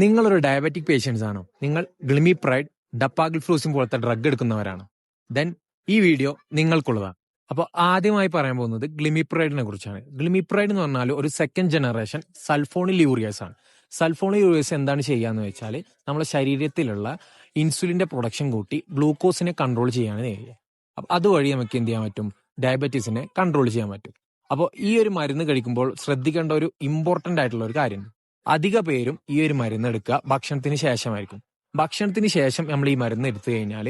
നിങ്ങളൊരു diabetic patients ആണോ? നിങ്ങൾ ഗ്ലിമിപ്രൈഡ്, ഡപ്പാഗ്ലിഫ്ലൂസിൻ പോലത്തെ ഡ്രഗ് എടുക്കുന്നവരാണ്. ദെൻ ഈ വീഡിയോ നിങ്ങൾക്കുള്ളതാണ്. അപ്പോൾ ആദ്യമായി പറയാൻ പോകുന്നത് ഗ്ലിമിപ്രൈഡിനെ കുറിച്ചാണ്. ഗ്ലിമിപ്രൈഡ് എന്ന് പറഞ്ഞാൽ ഒരു സെക്കൻഡ് ജനറേഷൻ സൾഫോണിൽ യൂറിയസ് ആണ്. സൾഫോണിൽ യൂറിയസ് എന്താണ് ചെയ്യാന്ന് വെച്ചാൽ നമ്മുടെ ശരീരത്തിലുള്ള ഇൻസുലിന്റെ പ്രൊഡക്ഷൻ കൂട്ടി ഗ്ലൂക്കോസിനെ കൺട്രോൾ ചെയ്യാണ് ചെയ്യുക. അപ്പം അതുവഴി നമുക്ക് എന്ത് ചെയ്യാൻ പറ്റും? ഡയബറ്റീസിനെ കൺട്രോൾ ചെയ്യാൻ പറ്റും. അപ്പോൾ ഈ ഒരു മരുന്ന് കഴിക്കുമ്പോൾ ശ്രദ്ധിക്കേണ്ട ഒരു ഇമ്പോർട്ടന്റ് ആയിട്ടുള്ള ഒരു കാര്യമുണ്ട്. അധിക പേരും ഈ ഒരു മരുന്ന് എടുക്കുക ഭക്ഷണത്തിന് ശേഷമായിരിക്കും. ഭക്ഷണത്തിന് ശേഷം നമ്മൾ ഈ മരുന്ന് എടുത്തു കഴിഞ്ഞാൽ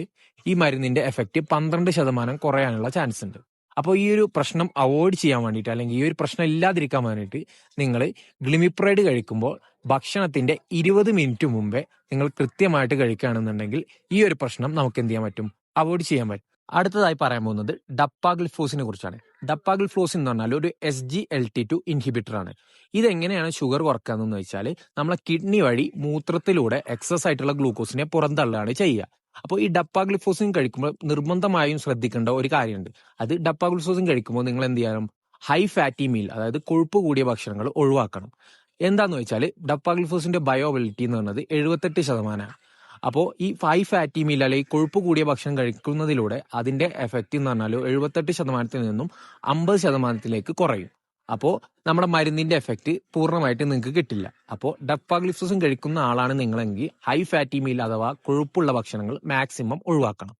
ഈ മരുന്നിന്റെ എഫക്റ്റ് 12% കുറയാനുള്ള ചാൻസ് ഉണ്ട്. അപ്പോൾ ഈ ഒരു പ്രശ്നം അവോയ്ഡ് ചെയ്യാൻ വേണ്ടിയിട്ട്, അല്ലെങ്കിൽ ഈ ഒരു പ്രശ്നം ഇല്ലാതിരിക്കാൻ വേണ്ടിയിട്ട് നിങ്ങൾ ഗ്ലിമിപ്രൈഡ് കഴിക്കുമ്പോൾ ഭക്ഷണത്തിന്റെ 20 മിനിറ്റ് മുമ്പേ നിങ്ങൾ കൃത്യമായിട്ട് കഴിക്കുകയാണെന്നുണ്ടെങ്കിൽ ഈ ഒരു പ്രശ്നം നമുക്ക് എന്ത് ചെയ്യാൻ പറ്റും? അവോയ്ഡ് ചെയ്യാൻ പറ്റും. അടുത്തതായി പറയാൻ പോകുന്നത് ഡപ്പാഗ്ലിഫ്ലോസിനെ കുറിച്ചാണ്. ഡപ്പാഗ്ലിഫ്ലോസിൻ എന്ന് പറഞ്ഞാൽ ഒരു SGLT2 ഇൻഹിബിറ്റർ ആണ്. ഇതെങ്ങനെയാണ് ഷുഗർ കുറക്കാന്ന് വെച്ചാൽ നമ്മളെ കിഡ്നി വഴി മൂത്രത്തിലൂടെ എക്സസ് ആയിട്ടുള്ള ഗ്ലൂക്കോസിനെ പുറന്തള്ളുകയാണ് ചെയ്യുക. അപ്പോൾ ഈ ഡപ്പാഗ്ലിഫ്ലോസിൻ കഴിക്കുമ്പോൾ നിർബന്ധമായും ശ്രദ്ധിക്കേണ്ട ഒരു കാര്യമുണ്ട്. അത് ഡപ്പാഗ്ലിഫ്ലോസിൻ കഴിക്കുമ്പോൾ നിങ്ങൾ എന്ത് ചെയ്യണം? ഹൈ ഫാറ്റി മീൽ, അതായത് കൊഴുപ്പ് കൂടിയ ഭക്ഷണങ്ങൾ ഒഴിവാക്കണം. എന്താന്ന് വെച്ചാൽ ഡപ്പാഗ്ലിഫ്ലോസിന്റെ ബയോബിലിറ്റി എന്ന് പറയുന്നത് 78%. അപ്പോൾ ഈ ഹൈ ഫാറ്റി മീൽ അല്ലെങ്കിൽ കൊഴുപ്പ് കൂടിയ ഭക്ഷണം കഴിക്കുന്നതിലൂടെ അതിന്റെ എഫക്റ്റ് എന്ന് പറഞ്ഞാൽ 78% നിന്നും 50% കുറയും. അപ്പോൾ നമ്മുടെ മരുന്നിന്റെ എഫക്റ്റ് പൂർണ്ണമായിട്ട് നിങ്ങൾക്ക് കിട്ടില്ല. അപ്പോൾ ഡപ്പാഗ്ലിഫ്ലോസിൻ കഴിക്കുന്ന ആളാണ് നിങ്ങളെങ്കിൽ ഹൈ ഫാറ്റി മീൽ അഥവാ കൊഴുപ്പുള്ള ഭക്ഷണങ്ങൾ മാക്സിമം ഒഴിവാക്കണം.